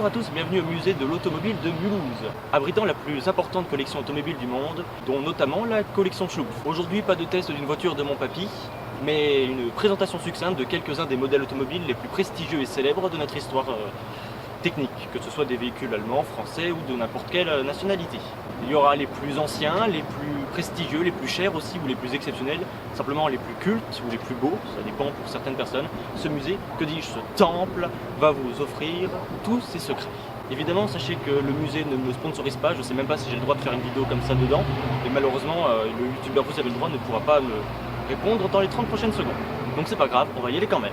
Bonjour à tous, bienvenue au musée de l'automobile de Mulhouse, abritant la plus importante collection automobile du monde, dont notamment la collection Schlumpf. Aujourd'hui, pas de test d'une voiture de mon papy, mais une présentation succincte de quelques-uns des modèles automobiles les plus prestigieux et célèbres de notre histoire technique, que ce soit des véhicules allemands, français ou de n'importe quelle nationalité. Il y aura les plus anciens, les plus prestigieux, les plus chers aussi ou les plus exceptionnels, simplement les plus cultes ou les plus beaux, ça dépend pour certaines personnes. Ce musée, que dis-je, ce temple, va vous offrir tous ses secrets. Évidemment, sachez que le musée ne me sponsorise pas, je sais même pas si j'ai le droit de faire une vidéo comme ça dedans, et malheureusement, le youtubeur Vous avez le droit ne pourra pas me répondre dans les 30 prochaines secondes. Donc c'est pas grave, on va y aller quand même.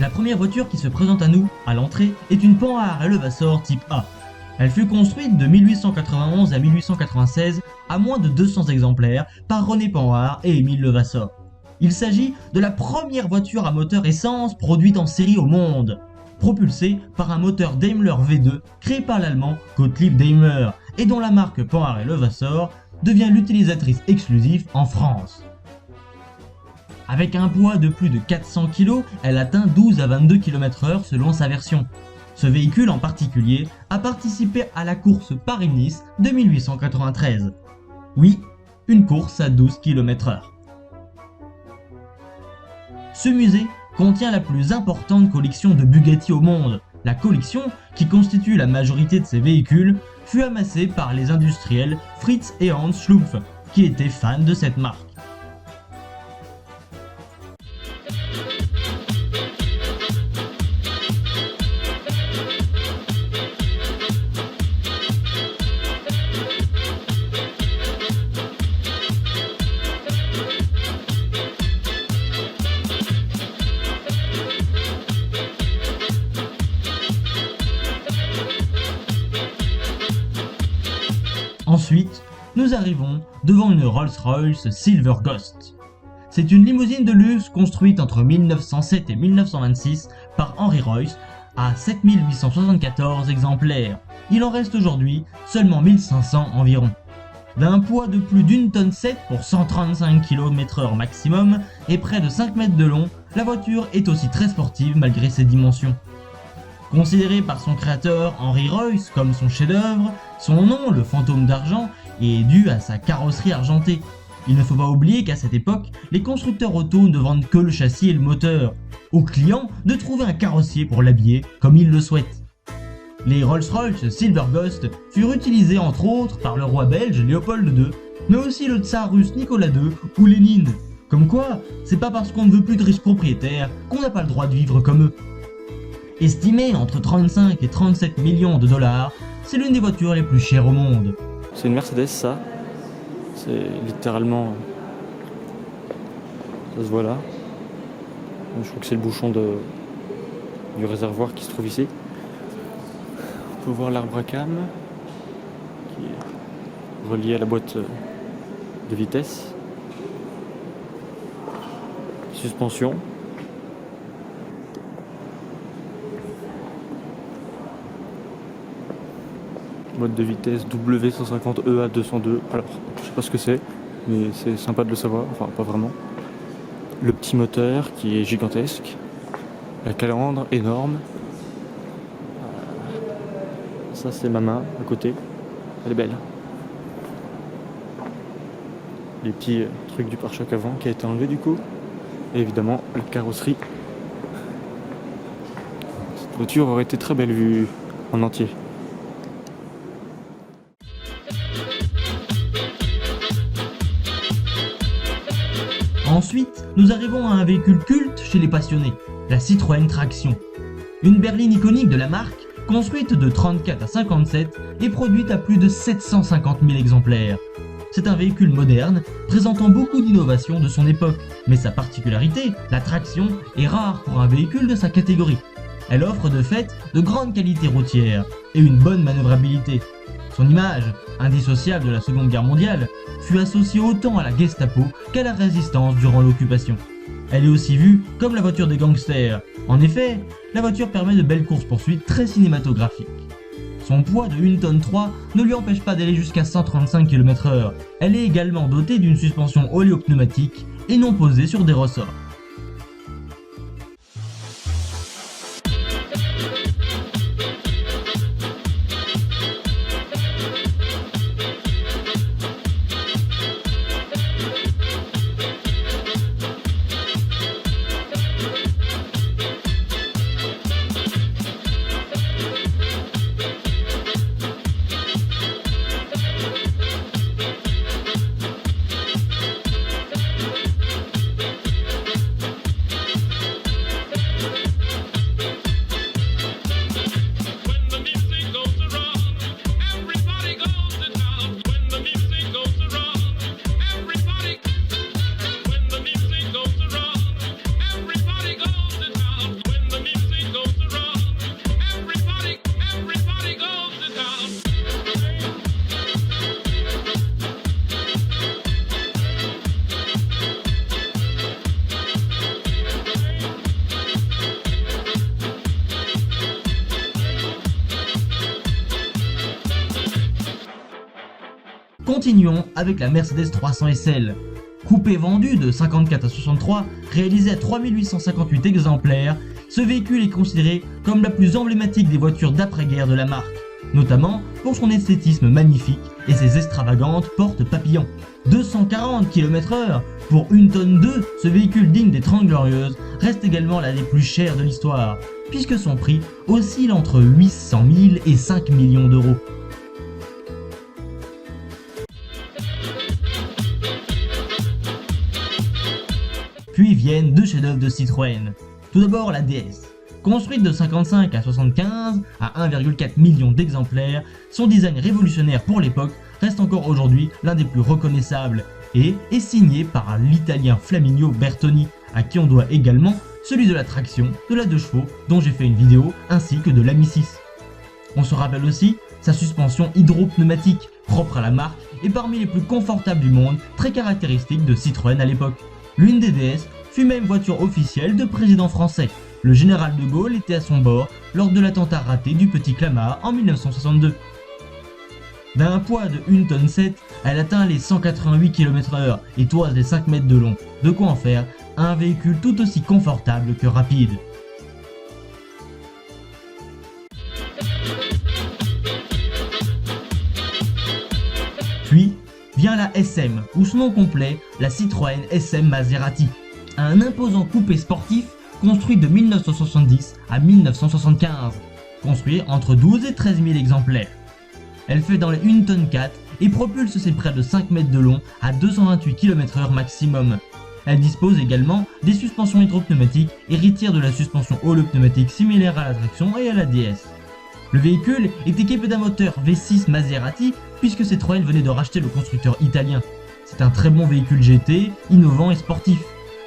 La première voiture qui se présente à nous, à l'entrée, est une Panhard Levassor type A. Elle fut construite de 1891 à 1896 à moins de 200 exemplaires par René Panhard et Émile Levassor. Il s'agit de la première voiture à moteur essence produite en série au monde, propulsée par un moteur Daimler V2 créé par l'allemand Gottlieb Daimler et dont la marque Panhard Levassor devient l'utilisatrice exclusive en France. Avec un poids de plus de 400 kg, elle atteint 12 à 22 km/h selon sa version. Ce véhicule en particulier a participé à la course Paris-Nice de 1893. Oui, une course à 12 km/h. Ce musée contient la plus importante collection de Bugatti au monde. La collection, qui constitue la majorité de ces véhicules, fut amassée par les industriels Fritz et Hans Schlumpf, qui étaient fans de cette marque. Ensuite, nous arrivons devant une Rolls-Royce Silver Ghost. C'est une limousine de luxe construite entre 1907 et 1926 par Henry Royce à 7874 exemplaires. Il en reste aujourd'hui seulement 1500 environ. D'un poids de plus d'1,7 tonne pour 135 km/h maximum et près de 5 mètres de long, la voiture est aussi très sportive malgré ses dimensions. Considéré par son créateur Henry Royce comme son chef-d'œuvre, son nom, le fantôme d'argent, est dû à sa carrosserie argentée. Il ne faut pas oublier qu'à cette époque, les constructeurs auto ne vendent que le châssis et le moteur, aux clients de trouver un carrossier pour l'habiller comme ils le souhaitent. Les Rolls-Royce Silver Ghost furent utilisés entre autres par le roi belge Léopold II, mais aussi le tsar russe Nicolas II ou Lénine. Comme quoi, c'est pas parce qu'on ne veut plus de riches propriétaires qu'on n'a pas le droit de vivre comme eux. Estimé entre 35 et 37 millions de dollars, c'est l'une des voitures les plus chères au monde. C'est une Mercedes, ça. C'est littéralement... ça se voit là. Je crois que c'est le bouchon du réservoir qui se trouve ici. On peut voir l'arbre à cam qui est relié à la boîte de vitesse. Suspension. Boîte de vitesse W150EA 202. Alors, je sais pas ce que c'est, mais c'est sympa de le savoir. Enfin, pas vraiment. Le petit moteur qui est gigantesque. La calandre énorme. Ça, c'est ma main à côté. Elle est belle. Les petits trucs du pare-choc avant qui a été enlevé du coup. Et évidemment, la carrosserie. Cette voiture aurait été très belle vue en entier. Ensuite, nous arrivons à un véhicule culte chez les passionnés, la Citroën Traction. Une berline iconique de la marque, construite de 34 à 57 et produite à plus de 750 000 exemplaires. C'est un véhicule moderne, présentant beaucoup d'innovations de son époque, mais sa particularité, la traction, est rare pour un véhicule de sa catégorie. Elle offre de fait de grandes qualités routières et une bonne manœuvrabilité. Son image, indissociable de la Seconde Guerre mondiale, fut associée autant à la Gestapo qu'à la résistance durant l'occupation. Elle est aussi vue comme la voiture des gangsters. En effet, la voiture permet de belles courses-poursuites très cinématographiques. Son poids de 1 tonne 3 ne lui empêche pas d'aller jusqu'à 135 km/h. Elle est également dotée d'une suspension oléopneumatique et non posée sur des ressorts. Continuons avec la Mercedes 300 SL. Coupé vendu de 54 à 63, réalisé à 3858 exemplaires, ce véhicule est considéré comme la plus emblématique des voitures d'après-guerre de la marque, notamment pour son esthétisme magnifique et ses extravagantes portes papillons. 240 km/h pour 1 tonne 2, ce véhicule digne des 30 Glorieuses reste également l'un des plus chers de l'histoire, puisque son prix oscille entre 800 000 et 5 millions d'euros. Puis viennent deux chefs-d'œuvre de Citroën. Tout d'abord la DS. Construite de 55 à 75 à 1,4 million d'exemplaires, son design révolutionnaire pour l'époque reste encore aujourd'hui l'un des plus reconnaissables et est signé par l'italien Flaminio Bertoni, à qui on doit également celui de la traction, de la 2 chevaux dont j'ai fait une vidéo, ainsi que de l'Ami 6. On se rappelle aussi sa suspension hydropneumatique, propre à la marque et parmi les plus confortables du monde, très caractéristique de Citroën à l'époque. L'une des DS fut même voiture officielle de président français. Le général de Gaulle était à son bord lors de l'attentat raté du Petit Clamart en 1962. D'un poids de 1 tonne 7, elle atteint les 188 km/h et toise les 5 mètres de long, de quoi en faire un véhicule tout aussi confortable que rapide. Puis vient la SM, ou son nom complet, la Citroën SM Maserati, un imposant coupé sportif construit de 1970 à 1975, construit entre 12 et 13 000 exemplaires. Elle fait dans les 1 tonne 4 et propulse ses près de 5 mètres de long à 228 km/h maximum. Elle dispose également des suspensions hydropneumatiques, héritières de la suspension holo-pneumatique similaire à la traction et à la DS. Le véhicule est équipé d'un moteur V6 Maserati puisque Citroën venait de racheter le constructeur italien. C'est un très bon véhicule GT, innovant et sportif,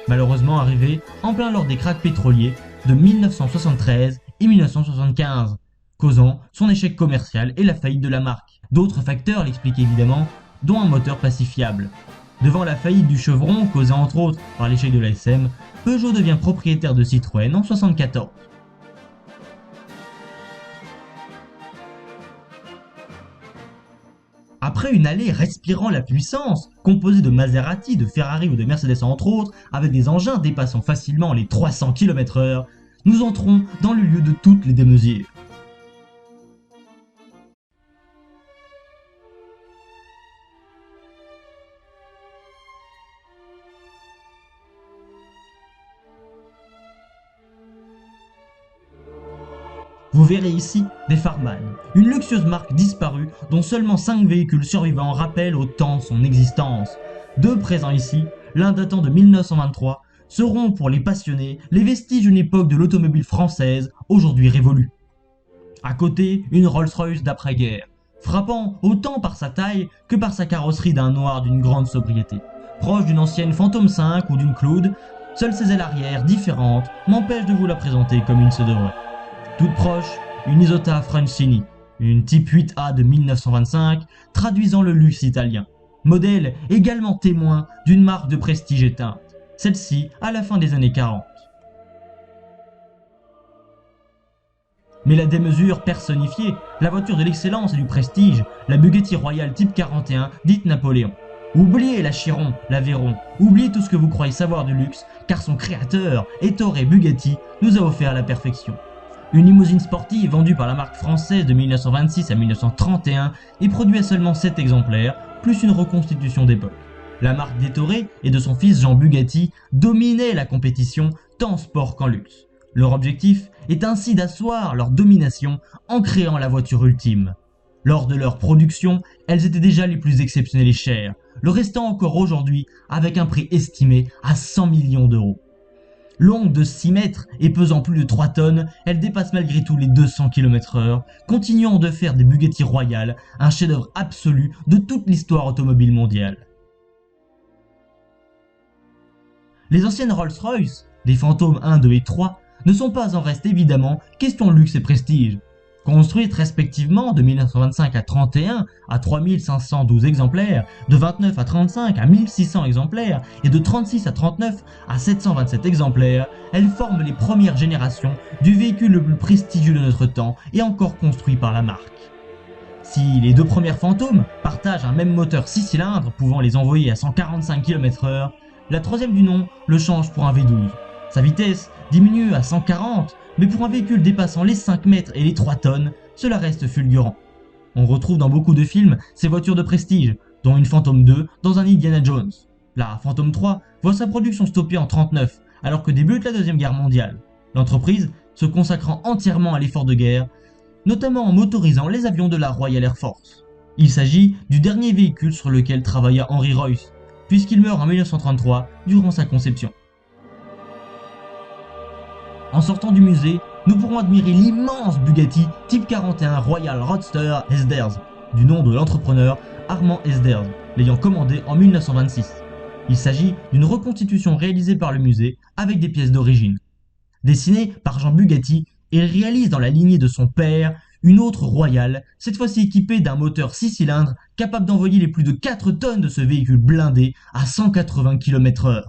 malheureusement arrivé en plein lors des cracks pétroliers de 1973 et 1975, causant son échec commercial et la faillite de la marque. D'autres facteurs l'expliquent évidemment, dont un moteur pas si fiable. Devant la faillite du Chevron, causée entre autres par l'échec de la SM, Peugeot devient propriétaire de Citroën en 1974. Après une allée respirant la puissance, composée de Maserati, de Ferrari ou de Mercedes entre autres, avec des engins dépassant facilement les 300 km/h, nous entrons dans le lieu de toutes les démesures. Vous verrez ici des Farman, une luxueuse marque disparue dont seulement 5 véhicules survivants rappellent autant son existence. Deux présents ici, l'un datant de 1923, seront pour les passionnés les vestiges d'une époque de l'automobile française aujourd'hui révolue. À côté, une Rolls-Royce d'après-guerre, frappant autant par sa taille que par sa carrosserie d'un noir d'une grande sobriété. Proche d'une ancienne Phantom 5 ou d'une Claude, seules ses ailes arrière différentes m'empêchent de vous la présenter comme il se devrait. Toute proche, une Isotta Francini, Une Type 8A de 1925, traduisant le luxe italien. Modèle également témoin d'une marque de prestige éteinte, celle-ci à la fin des années 40. Mais la démesure personnifiée, la voiture de l'excellence et du prestige, la Bugatti Royale Type 41 dite Napoléon. Oubliez la Chiron, l'Aveyron, oubliez tout ce que vous croyez savoir du luxe, car son créateur, Ettore Bugatti, nous a offert la perfection. Une limousine sportive vendue par la marque française de 1926 à 1931 et produite à seulement 7 exemplaires, plus une reconstitution d'époque. La marque d'Ettore et de son fils Jean Bugatti dominait la compétition tant sport qu'en luxe. Leur objectif est ainsi d'asseoir leur domination en créant la voiture ultime. Lors de leur production, elles étaient déjà les plus exceptionnelles et chères, le restant encore aujourd'hui avec un prix estimé à 100 millions d'euros. Longue de 6 mètres et pesant plus de 3 tonnes, elle dépasse malgré tout les 200 km/h, continuant de faire des Bugatti Royales un chef-d'œuvre absolu de toute l'histoire automobile mondiale. Les anciennes Rolls-Royce, des Phantom 1, 2 et 3, ne sont pas en reste évidemment question luxe et prestige. Construites respectivement de 1925 à 31 à 3512 exemplaires, de 29 à 35 à 1600 exemplaires et de 36 à 39 à 727 exemplaires, elles forment les premières générations du véhicule le plus prestigieux de notre temps et encore construit par la marque. Si les deux premières Phantom partagent un même moteur 6 cylindres pouvant les envoyer à 145 km/h, la troisième du nom le change pour un V12. Sa vitesse diminue à 140, mais pour un véhicule dépassant les 5 mètres et les 3 tonnes, cela reste fulgurant. On retrouve dans beaucoup de films ces voitures de prestige, dont une Phantom 2 dans un Indiana Jones. La Phantom 3 voit sa production stoppée en 1939, alors que débute la Deuxième Guerre mondiale. L'entreprise se consacrant entièrement à l'effort de guerre, notamment en motorisant les avions de la Royal Air Force. Il s'agit du dernier véhicule sur lequel travailla Henry Royce, puisqu'il meurt en 1933 durant sa conception. En sortant du musée, nous pourrons admirer l'immense Bugatti Type 41 Royal Roadster Esders, du nom de l'entrepreneur Armand Esders, l'ayant commandé en 1926. Il s'agit d'une reconstitution réalisée par le musée avec des pièces d'origine. Dessinée par Jean Bugatti, il réalise dans la lignée de son père une autre Royale, cette fois-ci équipée d'un moteur 6 cylindres capable d'envoyer les plus de 4 tonnes de ce véhicule blindé à 180 km/h.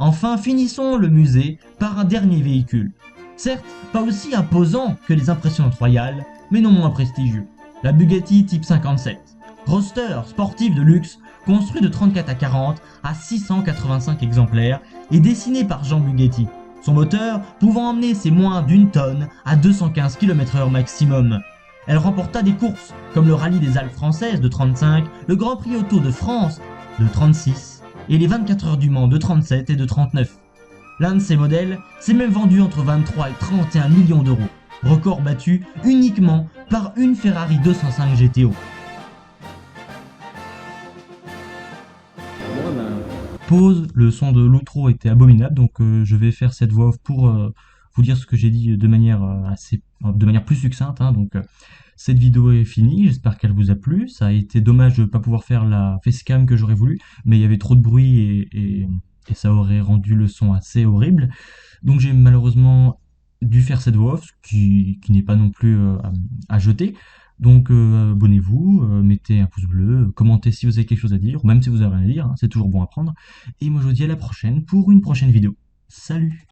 Enfin, finissons le musée par un dernier véhicule. Certes, pas aussi imposant que les impressionnantes royales, mais non moins prestigieux. La Bugatti Type 57. Roadster sportif de luxe, construit de 34 à 40 à 685 exemplaires et dessiné par Jean Bugatti. Son moteur pouvant emmener ses moins d'une tonne à 215 km/h maximum. Elle remporta des courses comme le rallye des Alpes françaises de 35, le Grand Prix Auto de France de 36, et les 24 heures du Mans de 37 et de 39. L'un de ces modèles s'est même vendu entre 23 et 31 millions d'euros, record battu uniquement par une Ferrari 205 GTO. Pause, le son de l'outro était abominable, donc je vais faire cette voix off pour vous dire ce que j'ai dit de manière plus succincte. Cette vidéo est finie, j'espère qu'elle vous a plu. Ça a été dommage de ne pas pouvoir faire la facecam que j'aurais voulu, mais il y avait trop de bruit et ça aurait rendu le son assez horrible. Donc j'ai malheureusement dû faire cette voix off, qui n'est pas non plus à jeter. Donc abonnez-vous, mettez un pouce bleu, commentez si vous avez quelque chose à dire, ou même si vous avez rien à dire, hein, c'est toujours bon à prendre. Et moi je vous dis à la prochaine pour une prochaine vidéo. Salut!